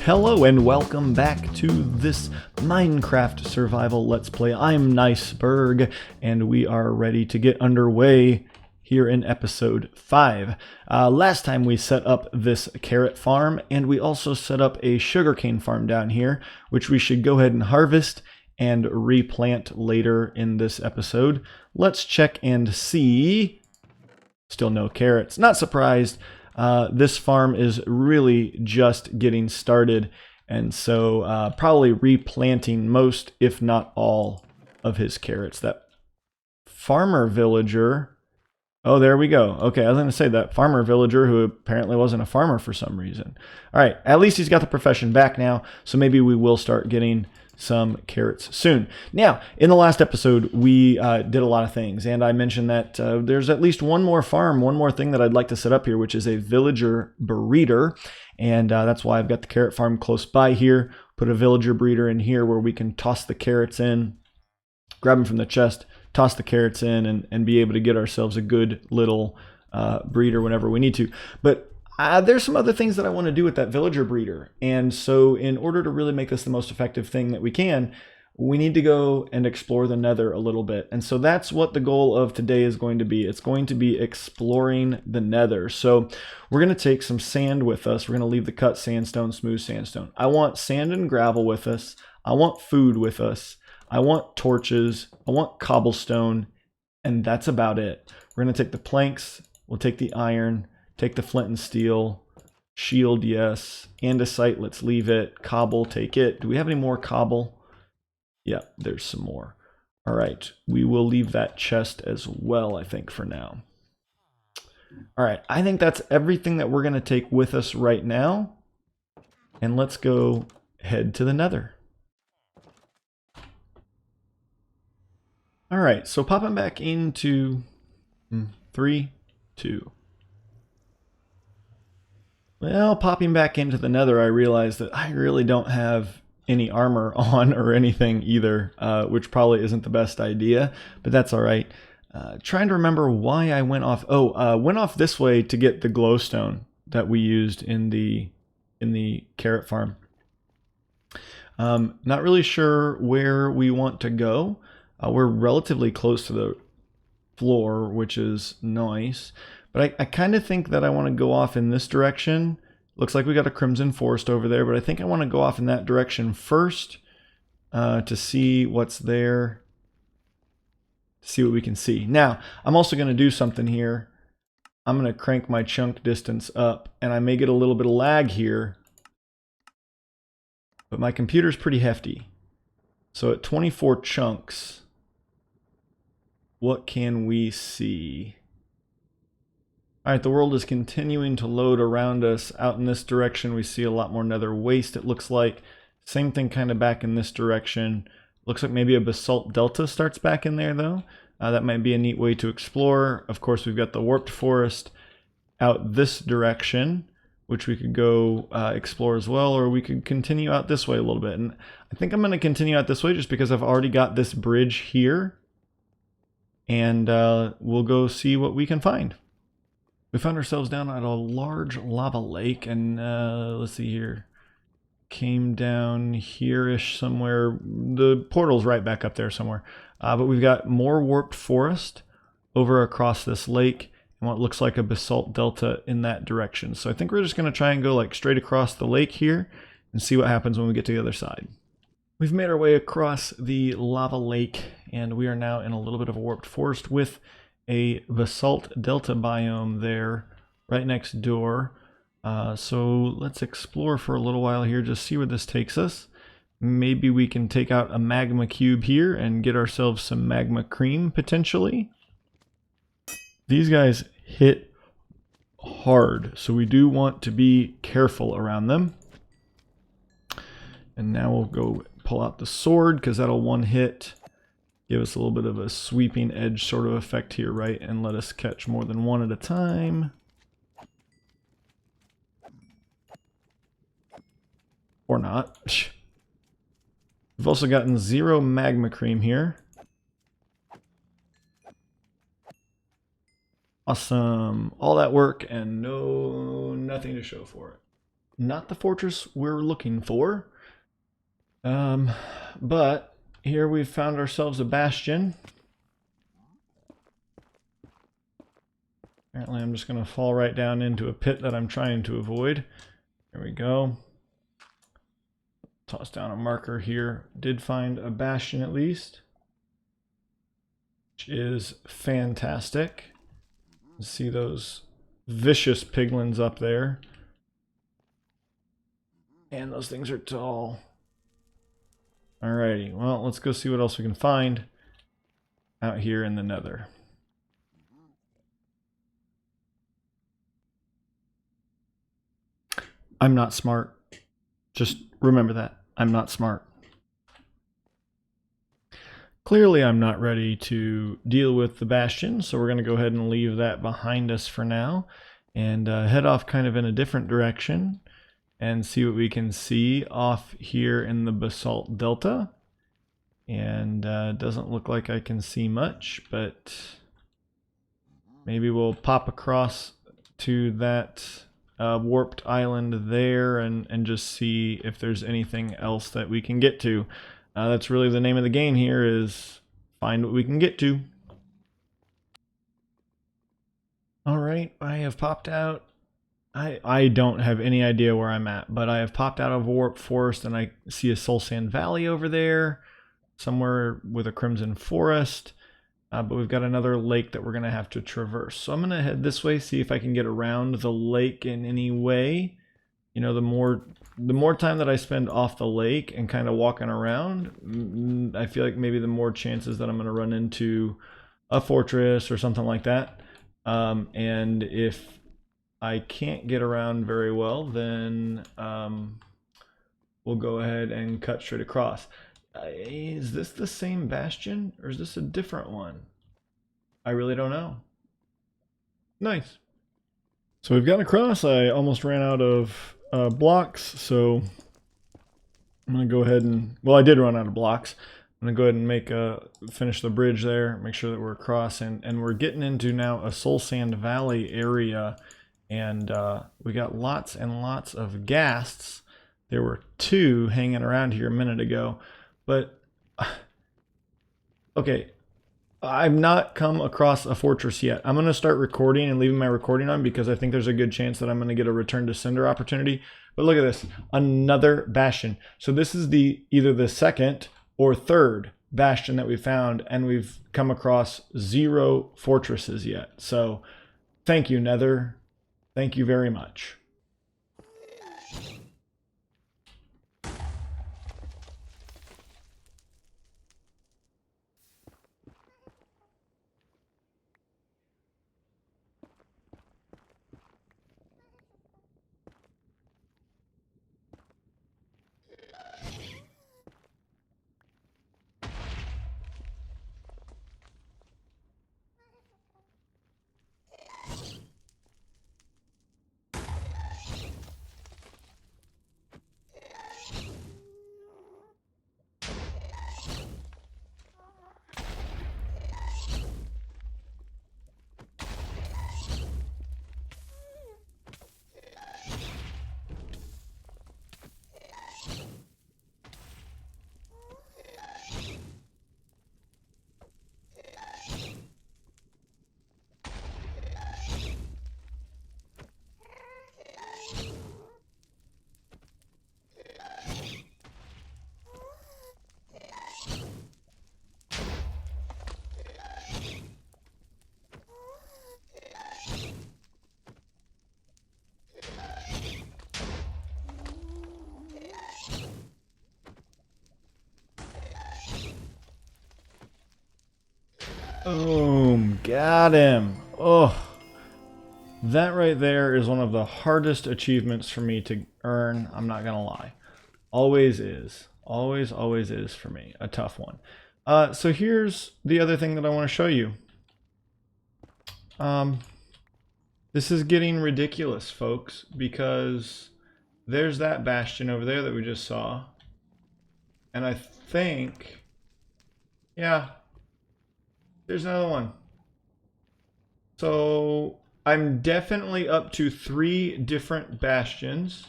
Hello and welcome back to this Minecraft survival Let's Play. I'm Niceberg and we are ready to get underway here in episode 5. Last time we set up this carrot farm and we also set up a sugarcane farm down here, which we should go ahead and harvest and replant later in this episode. Let's check and see. Still no carrots. Not surprised. This farm is really just getting started, and so probably replanting most, if not all, of his carrots. That farmer villager, oh, there we go. Okay, I was going to say that farmer villager who apparently wasn't a farmer for some reason. All right, at least he's got the profession back now, so maybe we will start getting some carrots soon. Now, in the last episode, we did a lot of things, and I mentioned that there's at least one more thing that I'd like to set up here, which is a villager breeder, and that's why I've got the carrot farm close by here. Put a villager breeder in here where we can toss the carrots in, grab them from the chest, toss the carrots in, and be able to get ourselves a good little breeder whenever we need to. But there's some other things that I want to do with that villager breeder. And so in order to really make this the most effective thing that we can, we need to go and explore the Nether a little bit. And so that's what the goal of today is going to be. It's going to be exploring the Nether. So we're going to take some sand with us. We're going to leave the cut sandstone, smooth sandstone. I want sand and gravel with us. I want food with us. I want torches. I want cobblestone. And that's about it. We're going to take the planks. We'll take the iron. Take the flint and steel, shield, yes, andesite, let's leave it, cobble, take it. Do we have any more cobble? Yeah, there's some more. All right, we will leave that chest as well, I think, for now. All right, I think that's everything that we're going to take with us right now. And let's go head to the Nether. All right, so popping back into 3, 2. Well, popping back into the Nether, I realized that I really don't have any armor on or anything either, which probably isn't the best idea, but that's all right. Trying to remember why I went off. Oh, went off this way to get the glowstone that we used in the carrot farm. Not really sure where we want to go. We're relatively close to the floor, which is nice. But I kind of think that I want to go off in this direction. Looks like we got a crimson forest over there, but I think I want to go off in that direction first to see what's there, see what we can see. Now, I'm also going to do something here. I'm going to crank my chunk distance up, and I may get a little bit of lag here, but my computer's pretty hefty. So at 24 chunks, what can we see? All right, the world is continuing to load around us. Out in this direction, we see a lot more nether waste, it looks like. Same thing kind of back in this direction. Looks like maybe a basalt delta starts back in there, though. That might be a neat way to explore. Of course, we've got the warped forest out this direction, which we could go explore as well, or we could continue out this way a little bit. And I think I'm going to continue out this way just because I've already got this bridge here. And we'll go see what we can find. We found ourselves down at a large lava lake, and let's see here. Came down here-ish somewhere. The portal's right back up there somewhere. But we've got more warped forest over across this lake, and what looks like a basalt delta in that direction. So I think we're just going to try and go like straight across the lake here and see what happens when we get to the other side. We've made our way across the lava lake, and we are now in a little bit of a warped forest with a basalt delta biome there right next door. So let's explore for a little while here, just see where this takes us. Maybe we can take out a magma cube here and get ourselves some magma cream potentially. These guys hit hard, so we do want to be careful around them. And now we'll go pull out the sword because that'll one hit. Give us a little bit of a sweeping edge sort of effect here, right? And let us catch more than one at a time. Or not. We've also gotten 0 magma cream here. Awesome. All that work and nothing to show for it. not the fortress we're looking for. But here we've found ourselves a bastion. Apparently I'm just going to fall right down into a pit that I'm trying to avoid. There we go. Toss down a marker here. Did find a bastion at least, which is fantastic. See those vicious piglins up there. And those things are tall. Alrighty, well, let's go see what else we can find out here in the Nether. I'm not smart. Just remember that. I'm not smart. Clearly, I'm not ready to deal with the bastion, so we're going to go ahead and leave that behind us for now and head off kind of in a different direction and see what we can see off here in the basalt delta. And it doesn't look like I can see much, but maybe we'll pop across to that warped island there and just see if there's anything else that we can get to. That's really the name of the game here, is find what we can get to. Alright, I have popped out. I don't have any idea where I'm at, but I have popped out of Warp Forest and I see a Soul Sand Valley over there, somewhere with a Crimson Forest. But we've got another lake that we're going to have to traverse. So I'm going to head this way, see if I can get around the lake in any way. You know, the more time that I spend off the lake and kind of walking around, I feel like maybe the more chances that I'm going to run into a fortress or something like that. And if I can't get around very well, then we'll go ahead and cut straight across. Is this the same bastion or is this a different one? I really don't know. Nice. So we've gotten across. I almost ran out of blocks, so I'm going to go ahead and, well, I did run out of blocks. I'm going to go ahead and finish the bridge there, make sure that we're across, and we're getting into now a Soul Sand Valley area, and we got lots and lots of ghasts. There were 2 hanging around here a minute ago, but okay, I've not come across a fortress yet. I'm going to start recording and leaving my recording on because I think there's a good chance that I'm going to get a return to sender opportunity. But look at this, another bastion. So this is either the second or third bastion that we found, and we've come across 0 fortresses yet. So thank you, Nether. Thank you very much. Boom, got him. Oh, that right there is one of the hardest achievements for me to earn. I'm not gonna lie. Always is. Always is for me. A tough one. So here's the other thing that I want to show you. This is getting ridiculous, folks, because there's that bastion over there that we just saw. And I think, yeah, there's another one. So I'm definitely up to 3 different bastions.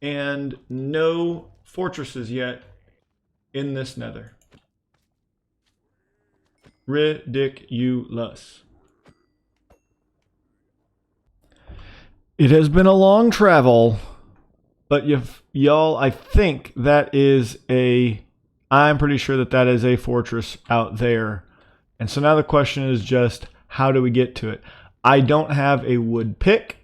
and no fortresses yet in this nether. Ridiculous. It has been a long travel, but y'all, I think that is I'm pretty sure that that is a fortress out there. And so now the question is just, how do we get to it? I don't have a wood pick.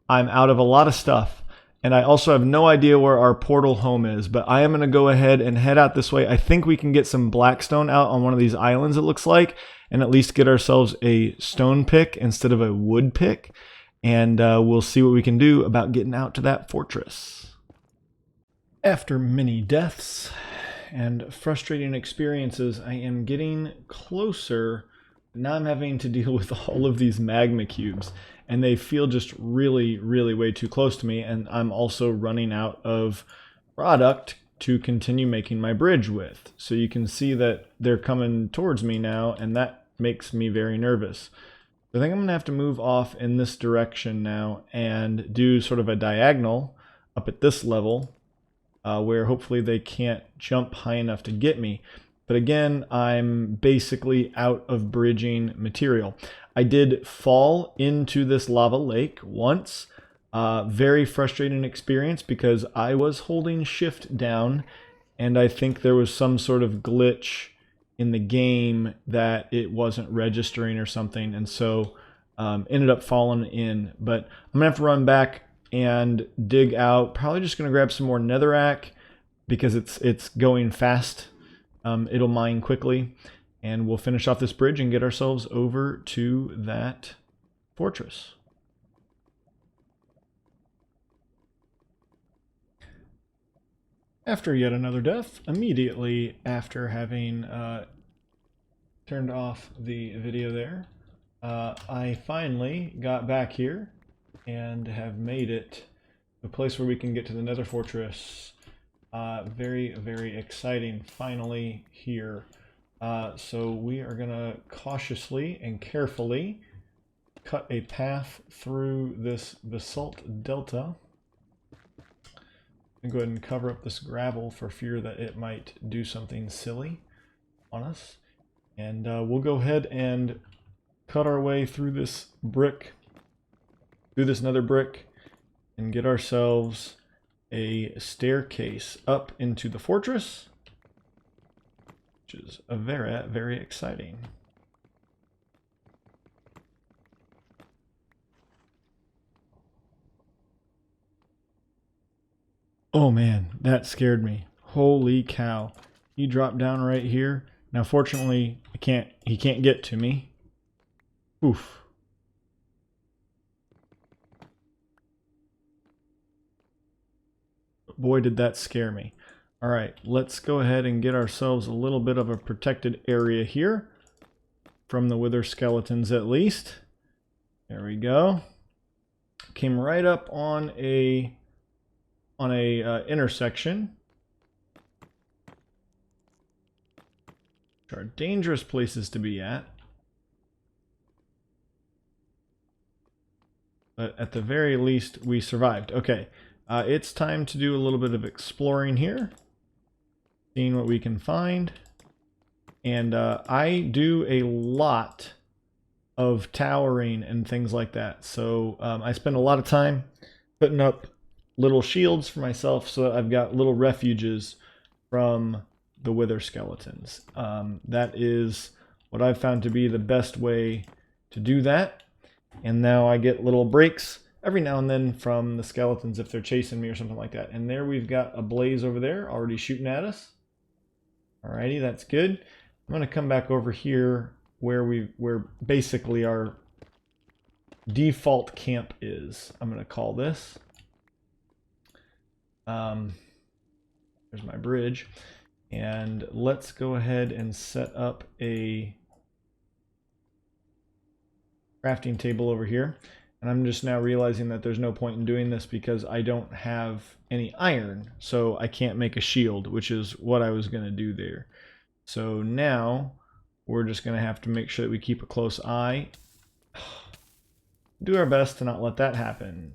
I'm out of a lot of stuff. And I also have no idea where our portal home is, but I am going to go ahead and head out this way. I think we can get some blackstone out on one of these islands, it looks like, and at least get ourselves a stone pick instead of a wood pick. And we'll see what we can do about getting out to that fortress. After many deaths and frustrating experiences, I am getting closer. Now I'm having to deal with all of these magma cubes, and they feel just really, really way too close to me, and I'm also running out of product to continue making my bridge with. So you can see that they're coming towards me now, and that makes me very nervous. I think I'm going to have to move off in this direction now and do sort of a diagonal up at this level where hopefully they can't jump high enough to get me. But again, I'm basically out of bridging material. I did fall into this lava lake once. Very frustrating experience because I was holding shift down and I think there was some sort of glitch in the game that it wasn't registering or something, and so ended up falling in. But I'm gonna have to run back and dig out. Probably just gonna grab some more netherrack because it's going fast. It'll mine quickly, and we'll finish off this bridge and get ourselves over to that fortress. After yet another death, immediately after having turned off the video there, I finally got back here and have made it a place where we can get to the Nether Fortress. Very, very exciting, finally here. So we are going to cautiously and carefully cut a path through this basalt delta. And go ahead and cover up this gravel for fear that it might do something silly on us. And we'll go ahead and cut our way through this brick, through this nether brick, and get ourselves a staircase up into the fortress, which is a very, very exciting. Oh man, that scared me. Holy cow. He dropped down right here. Now fortunately, he can't get to me. Oof. Boy, did that scare me. All right, let's go ahead and get ourselves a little bit of a protected area here. From the wither skeletons at least. There we go. Came right up on a intersection. Which are dangerous places to be at. But at the very least, we survived. Okay, it's time to do a little bit of exploring here. Seeing what we can find. And I do a lot of towering and things like that. So I spend a lot of time putting up little shields for myself so that I've got little refuges from the wither skeletons. That is what I've found to be the best way to do that. And now I get little breaks every now and then from the skeletons if they're chasing me or something like that. And there we've got a blaze over there already shooting at us. Alrighty, that's good. I'm going to come back over here where basically our default camp is. I'm going to call this. There's my bridge. And let's go ahead and set up a crafting table over here. And I'm just now realizing that there's no point in doing this because I don't have any iron. So I can't make a shield, which is what I was going to do there. So now we're just going to have to make sure that we keep a close eye. Do our best to not let that happen.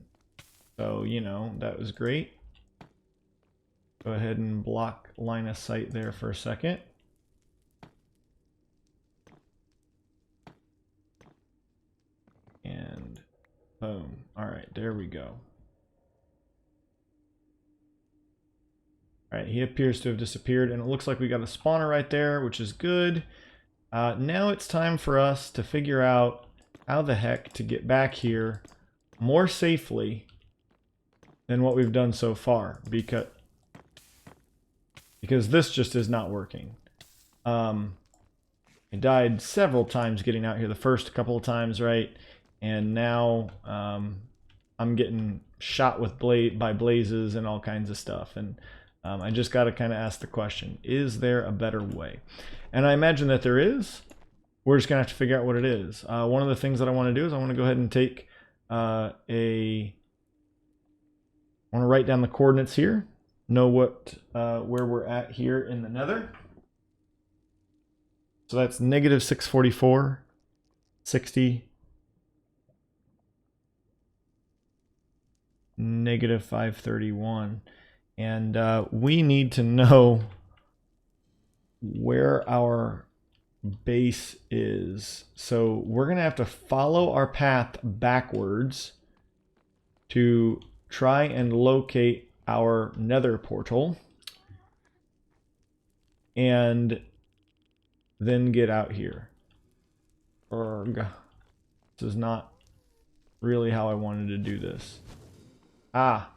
So, you know, that was great. Go ahead and block line of sight there for a second. And boom. All right, there we go. All right, he appears to have disappeared, and it looks like we got a spawner right there, which is good. Now it's time for us to figure out how the heck to get back here more safely than what we've done so far, because this just is not working. I died several times getting out here the first couple of times, right? And now I'm getting shot with by blazes and all kinds of stuff. And I just got to kind of ask the question, is there a better way? And I imagine that there is. We're just going to have to figure out what it is. One of the things that I want to do is I want to go ahead and take I want to write down the coordinates here, know where we're at here in the Nether. So that's negative 644, 60, negative 531. And we need to know where our base is. So we're going to have to follow our path backwards to try and locate our Nether portal and then get out here. Erg. This is not really how I wanted to do this. Ah.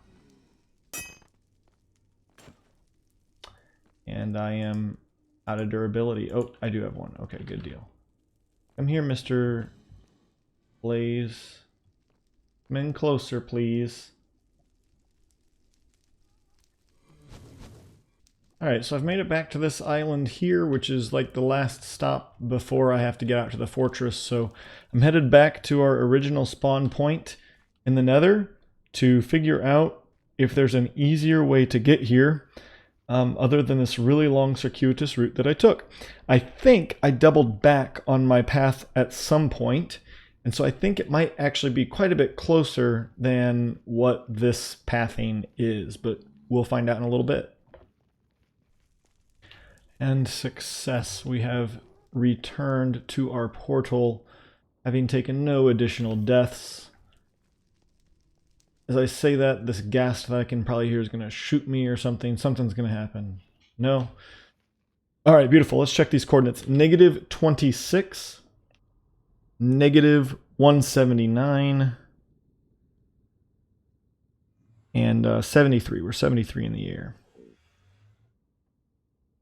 And I am out of durability. Oh, I do have one. Okay, good deal. Come here, Mr. Blaze. Come in closer, please. Alright, so I've made it back to this island here, which is like the last stop before I have to get out to the fortress. So I'm headed back to our original spawn point in the Nether to figure out if there's an easier way to get here. Other than this really long circuitous route that I took. I think I doubled back on my path at some point, and so I think it might actually be quite a bit closer than what this pathing is, but we'll find out in a little bit. And success. We have returned to our portal, having taken no additional deaths. As I say that, this ghast that I can probably hear is going to shoot me or something. Something's going to happen. No? All right, beautiful. Let's check these coordinates. Negative 26, negative 179, and 73. We're 73 in the air.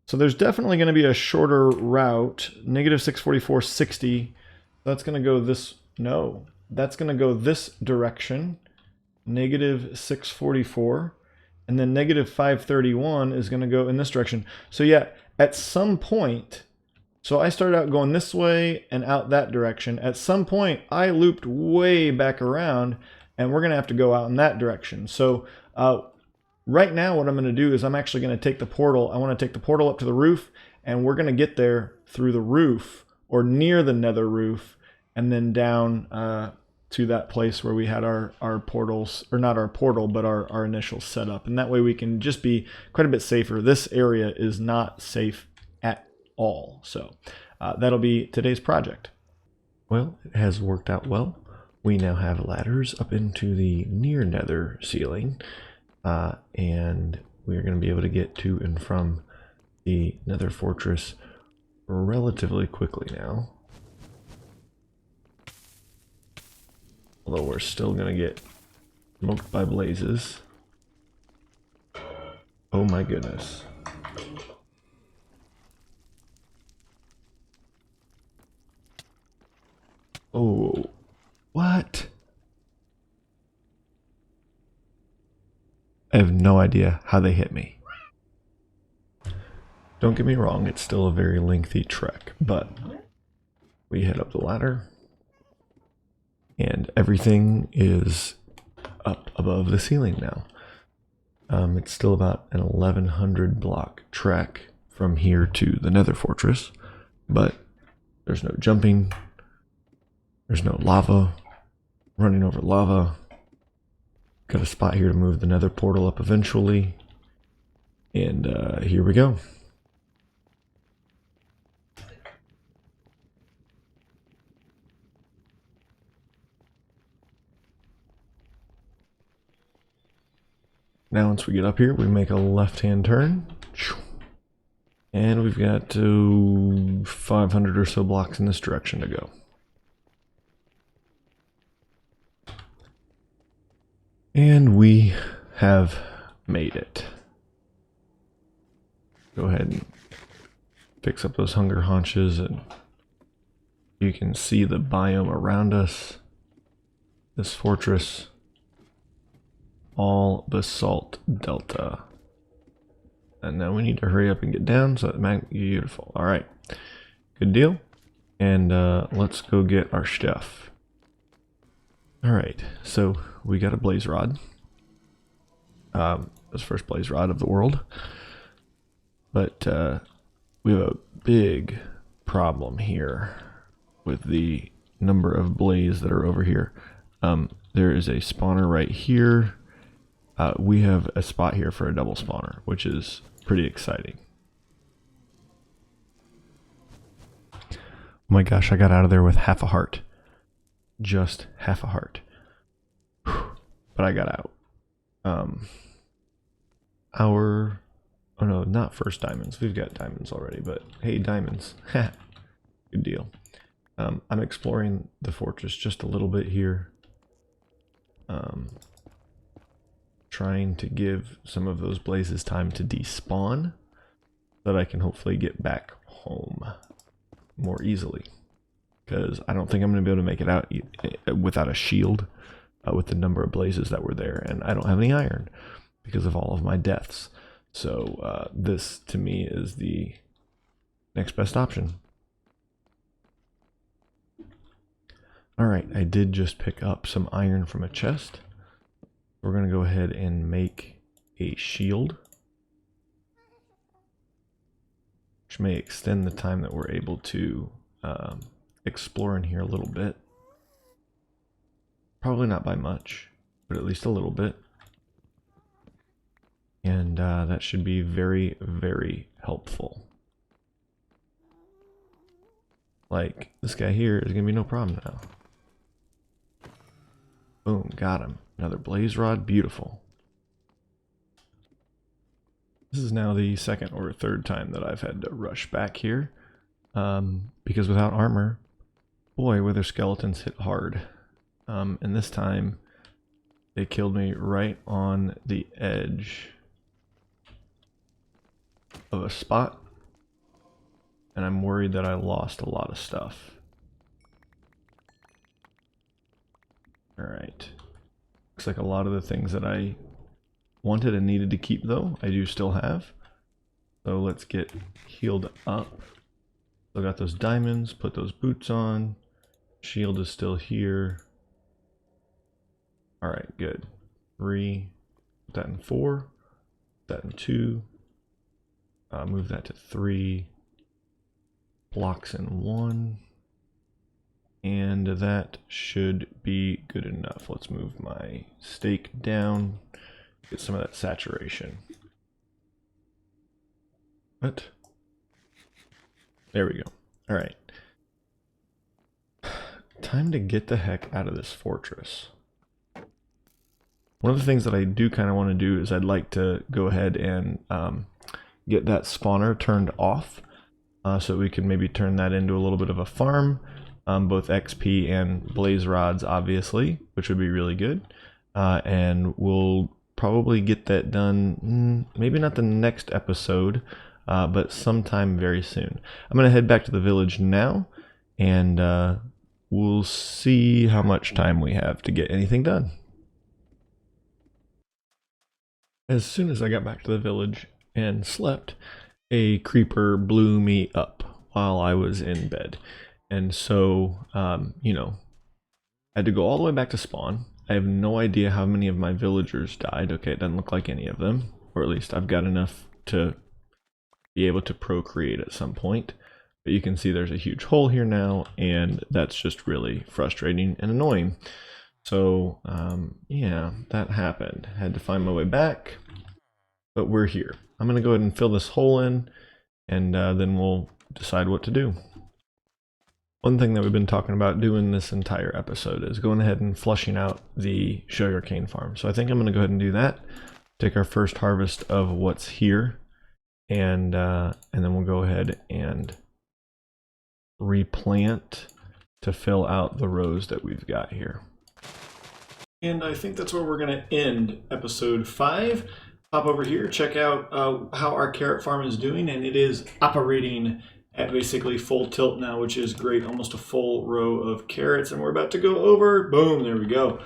So there's definitely going to be a shorter route. Negative 644, 60. That's going to go this... No. That's going to go this direction. Negative 644, and then negative 531 is going to go in this direction. So yeah, at some point, so I started out going this way and out that direction. At some point, I looped way back around, and we're going to have to go out in that direction. So right now, what I'm going to do is I'm actually going to take the portal. I want to take the portal up to the roof, and we're going to get there through the roof, or near the Nether roof, and then down to that place where we had our portals, or not our portal, but our initial setup. And that way we can just be quite a bit safer. This area is not safe at all. So that'll be today's project. Well, it has worked out well. We now have ladders up into the near Nether ceiling, and we're going to be able to get to and from the Nether fortress relatively quickly now. Although we're still going to get smoked by blazes. Oh my goodness. Oh, what? I have no idea how they hit me. Don't get me wrong, it's still a very lengthy trek, but we head up the ladder. And everything is up above the ceiling now. It's still about an 1100 block trek from here to the Nether fortress, but there's no jumping, there's no lava, running over lava. Got a spot here to move the Nether portal up eventually, And here we go. Now once we get up here, we make a left-hand turn. And we've got 500 or so blocks in this direction to go. And we have made it. Go ahead and fix up those hunger haunches, and you can see the biome around us. This fortress, all basalt delta. And now we need to hurry up and get down so that might be beautiful. All right, good deal. And let's go get our stuff. All right, so we got a blaze rod. This first blaze rod of the world. But we have a big problem here with the number of blaze that are over here. There is a spawner right here. We have a spot here for a double spawner, which is pretty exciting. Oh my gosh, I got out of there with half a heart. Just half a heart. Whew. But I got out. Oh no, not first diamonds. We've got diamonds already, but hey, diamonds. Good deal. I'm exploring the fortress just a little bit here. Trying to give some of those blazes time to despawn so that I can hopefully get back home more easily. Because I don't think I'm going to be able to make it out without a shield with the number of blazes that were there. And I don't have any iron because of all of my deaths. So this, to me, is the next best option. Alright, I did just pick up some iron from a chest. We're going to go ahead and make a shield, which may extend the time that we're able to explore in here a little bit. Probably not by much, but at least a little bit. And that should be very, very helpful. Like, this guy here is going to be no problem now. Boom, got him. Another blaze rod, beautiful. This is now the second or third time that I've had to rush back here. Because without armor, boy, whether skeletons hit hard. And this time, they killed me right on the edge of a spot. And I'm worried that I lost a lot of stuff. Alright. Looks like a lot of the things that I wanted and needed to keep, though, I do still have. So let's get healed up. Still got those diamonds, put those boots on. Shield is still here. Alright, good. 3. Put that in 4. Put that in 2. Move that to 3. Blocks in 1. And that should be good enough. Let's move my stake down. Get some of that saturation. What? There we go. Alright. Time to get the heck out of this fortress. One of the things that I do kind of want to do is I'd like to go ahead and get that spawner turned off. So we can maybe turn that into a little bit of a farm. Both XP and blaze rods, obviously, which would be really good. And we'll probably get that done, maybe not the next episode, but sometime very soon. I'm going to head back to the village now, and we'll see how much time we have to get anything done. As soon as I got back to the village and slept, a creeper blew me up while I was in bed. And so, you know, I had to go all the way back to spawn. I have no idea how many of my villagers died. Okay, it doesn't look like any of them. Or at least I've got enough to be able to procreate at some point. But you can see there's a huge hole here now, and that's just really frustrating and annoying. So, yeah, that happened. Had to find my way back. but we're here. I'm going to go ahead and fill this hole in, and then we'll decide what to do. One thing that we've been talking about doing this entire episode is going ahead and flushing out the sugarcane farm. So I think I'm going to go ahead and do that. Take our first harvest of what's here, and then we'll go ahead and replant to fill out the rows that we've got here. And I think that's where we're going to end episode 5. Pop over here, check out how our carrot farm is doing, and it is operating at basically full tilt now, which is great. Almost a full row of carrots, and we're about to go over. Boom, there we go.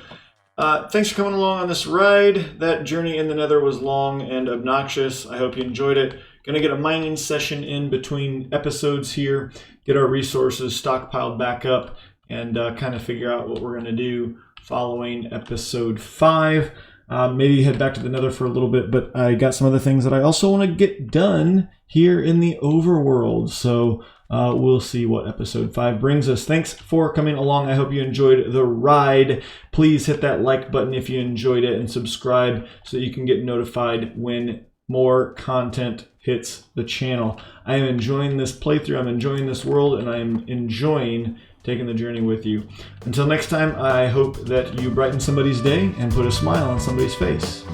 Thanks for coming along on this ride. That journey in the Nether was long and obnoxious. I hope you enjoyed it. Gonna get a mining session in between episodes here, get our resources stockpiled back up, and kind of figure out what we're gonna do following episode 5. Maybe head back to the Nether for a little bit, but I got some other things that I also want to get done here in the overworld. So we'll see what episode 5 brings us. Thanks for coming along. I hope you enjoyed the ride. Please hit that like button if you enjoyed it, and subscribe so that you can get notified when more content hits the channel. I am enjoying this playthrough. I'm enjoying this world, and I'm enjoying taking the journey with you. Until next time, I hope that you brighten somebody's day and put a smile on somebody's face.